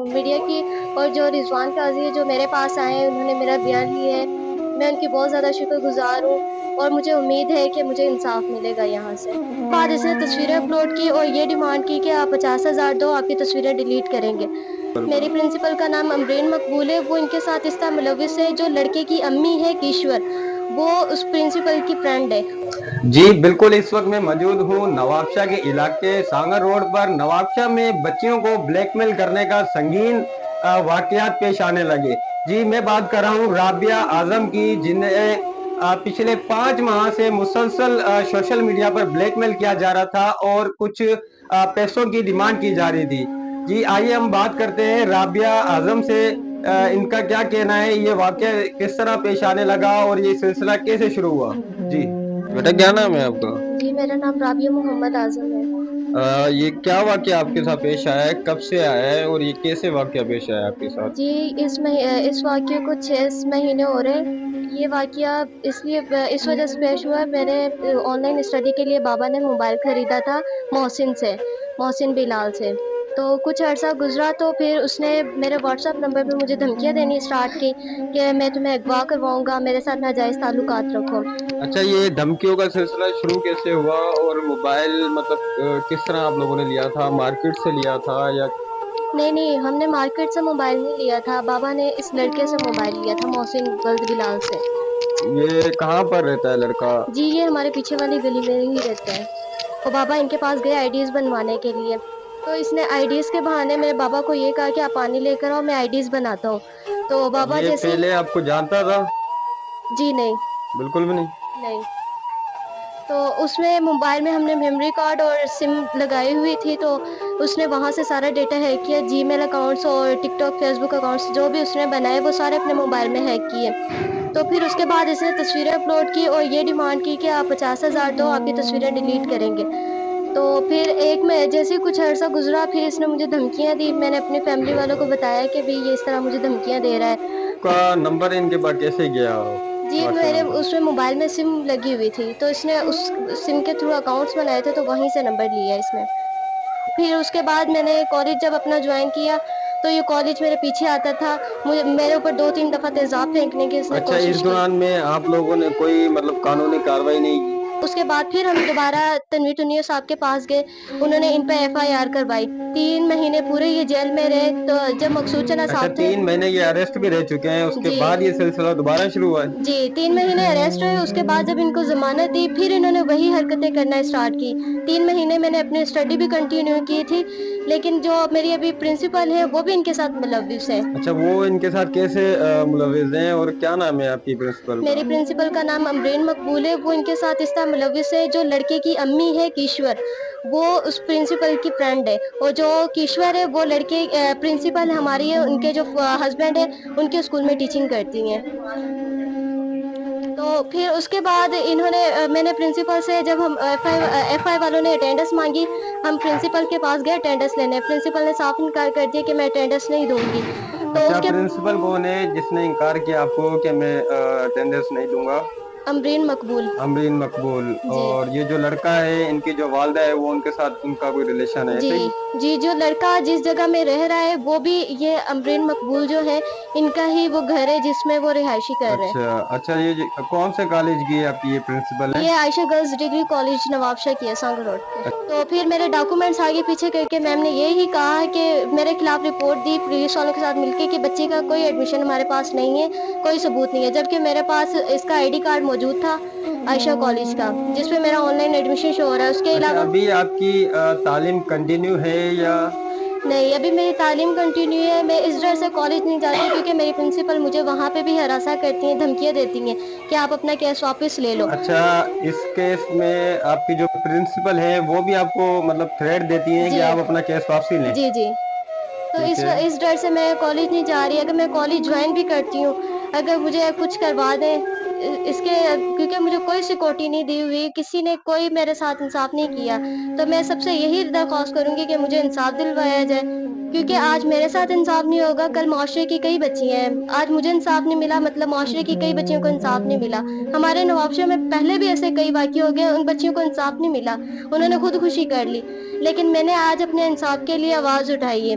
Media کی اور جو رضوان قاضی ہے جو میرے پاس آئے ہیں، انہوں نے میرا بیان لیا ہے، میں ان کی بہت زیادہ شکر گزار ہوں اور مجھے امید ہے کہ مجھے انصاف ملے گا یہاں سے۔ بعد اس نے تصویریں اپلوڈ کی اور یہ ڈیمانڈ کی کہ آپ 50,000 دو، آپ کی تصویریں ڈیلیٹ کریں گے۔ میری پرنسپل کا نام امرین مقبول ہے، وہ ان کے ساتھ اس طرح ملوث ہے، جو لڑکے کی امی ہے کیشور، وہ اس پرنسپل کی فرینڈ ہے۔ جی بالکل، اس وقت میں موجود ہوں نوابشاہ کے علاقے سانگر روڈ پر۔ نوابشاہ میں بچیوں کو بلیک میل کرنے کا سنگین واقعات پیش آنے لگے۔ جی میں بات کر رہا ہوں رابعہ اعظم کی، جنہیں پچھلے 5 ماہ سے مسلسل سوشل میڈیا پر بلیک میل کیا جا رہا تھا اور کچھ پیسوں کی ڈیمانڈ کی جا رہی تھی۔ جی آئیے ہم بات کرتے ہیں رابعہ اعظم سے، ان کا کیا کہنا ہے، یہ واقعہ کس طرح پیش آنے لگا اور یہ سلسلہ کیسے شروع ہوا؟ جی بیٹا کیا نام ہے آپ کا؟ جی میرا نام رابعہ محمد اعظم ہے۔ یہ کیا واقعہ آپ کے ساتھ پیش آیا ہے، کب سے آیا ہے اور یہ کیسے واقعہ پیش آیا ہے آپ کے ساتھ؟ جی اس واقعے کو 6 مہینے ہو رہے ہیں۔ یہ واقعہ اس وجہ سے پیش ہوا ہے، میں نے آن لائن اسٹڈی کے لیے بابا نے موبائل خریدا تھا محسن بلال سے، تو کچھ عرصہ گزرا تو پھر اس نے میرے واٹس ایپ نمبر پہ مجھے دھمکیاں دینی اسٹارٹ کی کہ میں تمہیں اغوا کرواؤں گا، میرے ساتھ ناجائز تعلقات رکھو۔ اچھا، یہ دھمکیوں کا سلسلہ شروع کیسے ہوا اور موبائل مطلب کس طرح آپ لوگوں نے لیا تھا؟ مارکیٹ سے لیا تھا یا؟ نہیں، ہم نے مارکیٹ سے موبائل نہیں لیا تھا، بابا نے اس لڑکے سے موبائل لیا تھا، محسن ولد بلال سے۔ یہ کہاں پر رہتا ہے لڑکا؟ جی یہ ہمارے پیچھے والی گلی میں ہی رہتا ہے، تو بابا ان کے پاس گئے آئی ڈیز بنوانے کے لیے، تو اس نے آئی ڈیز کے بہانے میرے بابا کو یہ کہا کہ آپ پانی لے کر آؤ، میں آئی ڈیز بناتا ہوں، تو بابا یہ جیسے پہلے آپ کو جانتا تھا؟ جی نہیں بالکل بھی نہیں؟ نہیں۔ تو اس میں موبائل میں ہم نے میموری کارڈ اور سم لگائی ہوئی تھی، تو اس نے وہاں سے سارا ڈیٹا ہیک کیا، جی میل اکاؤنٹس اور ٹک ٹاک فیس بک اکاؤنٹس جو بھی اس نے بنائے وہ سارے اپنے موبائل میں ہیک کیے۔ تو پھر اس کے بعد اس نے تصویریں اپلوڈ کی اور یہ ڈیمانڈ کی کہ آپ 50,000 دو، آپ کی تصویریں ڈیلیٹ کریں گے۔ تو پھر جیسے کچھ عرصہ گزرا پھر اس نے مجھے دھمکیاں دی، میں نے اپنی فیملی والوں کو بتایا کہ بھی یہ اس طرح مجھے دھمکیاں دے رہا ہے۔ کا نمبر ان کے پاس کیسے گیا؟ جی میرے اس میں موبائل میں سم لگی ہوئی تھی، تو اس نے اس سم کے تھرو اکاؤنٹس بنائے تھے، تو وہیں سے نمبر لیا اس نے۔ پھر اس کے بعد میں نے کالج جب اپنا جوائن کیا تو یہ کالج میرے پیچھے آتا تھا، میرے اوپر 2-3 دفعہ تیزاب پھینکنے کی اس نے اچھا، کوشش اس کی۔ دوران میں آپ لوگوں نے کوئی مطلب قانونی کارروائی نہیں کی؟ اس کے بعد پھر ہم دوبارہ تنویر تنیر صاحب کے پاس گئے، انہوں نے ان پہ ایف آئی آر کروائی، 3 مہینے پورے یہ جیل میں رہے، تو جب مقصود چنا اچھا، صاحب تھے 3 مہینے یہ اریسٹ بھی رہ چکے ہیں، اس کے جی بعد یہ سلسلہ دوبارہ شروع ہوا ہے؟ جی 3 مہینے اریسٹ رہے، اس کے بعد جب ان کو ضمانت دی پھر انہوں نے وہی حرکتیں کرنا اسٹارٹ کی۔ 3 مہینے میں نے اپنی اسٹڈی بھی کنٹینیو کی تھی، لیکن جو میری ابھی پرنسپل ہے وہ بھی ان کے ساتھ ملوث ہے۔ اچھا، وہ ان کے ساتھ کیسے ملوث ہیں اور کیا نام ہے آپ کی پرنسپل کا؟ میری پرنسپل کا نام امرین مقبول ہے، وہ ان کے ساتھ اس طرح ملوث ہے، جو لڑکے کی امی ہے کیشور، وہ اس پرنسپل کی فرینڈ ہے، اور جو کیشور ہے وہ لڑکے پرنسپل ہماری ہے، ان کے جو ہسبینڈ ہے ان کے اسکول میں ٹیچنگ کرتی ہیں۔ تو پھر اس کے بعد میں نے پرنسپل سے جب ہم ایف آئی والوں نے اٹینڈنس مانگی، ہم پرنسپل کے پاس گئے اٹینڈنس لینے، پرنسپل نے صاف انکار کر دیا کہ میں اٹینڈنس نہیں دوں گی۔ تو اچھا، اس کے پرنسپل کون ہے جس نے انکار کیا آپ کو کہ میں اٹینڈنس نہیں دوں گا؟ امرین مقبول۔ امرین مقبول۔ جی اور یہ جو لڑکا ہے ان کی جو والدہ ہے وہ ان کے ساتھ ان کا کوئی ریلیشن ہے جی صحیح؟ جی جو لڑکا جس جگہ میں رہ رہا ہے وہ بھی یہ امرین مقبول جو ہے ان کا ہی وہ گھر ہے جس میں وہ رہائشی کر رہے ہیں۔ اچھا، یہ کون سے کالج کی آپ کی یہ پرنسپل ہے؟ یہ عائشہ گرلز ڈگری کالج نوابشاہ کی ہے، سانگر روڈ پہ۔ تو پھر میرے ڈاکومنٹس آگے پیچھے کر کے میم نے یہی کہا کہ میرے خلاف رپورٹ دی پولیس والوں کے ساتھ مل کے کہ بچے کا کوئی ایڈمیشن ہمارے پاس نہیں ہے، کوئی ثبوت نہیں ہے، جبکہ میرے پاس اس کا آئی ڈی کارڈ موجود تھا عائشہ کالج کا، جس پہ میرا آن لائن ایڈمیشن شو ہو رہا ہے۔ اس کے اچھا، علاوہ ابھی آپ کی تعلیم کنٹینیو ہے یا؟ نہیں، ابھی میری تعلیم کنٹینیو ہے، میں اس ڈر سے کالج نہیں جاتی کیونکہ میری پرنسپل مجھے وہاں پہ بھی ہراساں کرتی ہیں، دھمکیاں دیتی ہیں کہ آپ اپنا کیس واپس لے لو۔ اچھا، اس کیس میں آپ کی جو پرنسپل ہے وہ بھی آپ کو مطلب تھریٹ دیتی ہیں جی کہ آپ اپنا کیس واپسی لیں؟ جی جی تو ٹھیک ہے۔ اس ڈر سے میں کالج نہیں جا رہی، اگر میں کالج جوائن بھی کرتی ہوں اگر مجھے کچھ کروا دیں کیونکہ مجھے کوئی سیکورٹی نہیں دی ہوئی، کسی نے کوئی میرے ساتھ انصاف نہیں کیا، تو میں سب سے یہی درخواست کروں گی کہ مجھے انصاف دلوایا جائے، کیونکہ آج میرے ساتھ انصاف نہیں ہوگا کل معاشرے کی کئی بچی ہیں، آج مجھے انصاف نہیں ملا مطلب معاشرے کی کئی بچیوں کو انصاف نہیں ملا۔ ہمارے نوابشہ میں پہلے بھی ایسے کئی واقعے ہو گئے، ان بچیوں کو انصاف نہیں ملا، انہوں نے خودکشی کر لی، لیکن میں نے آج اپنے انصاف کے لیے آواز اٹھائی ہے۔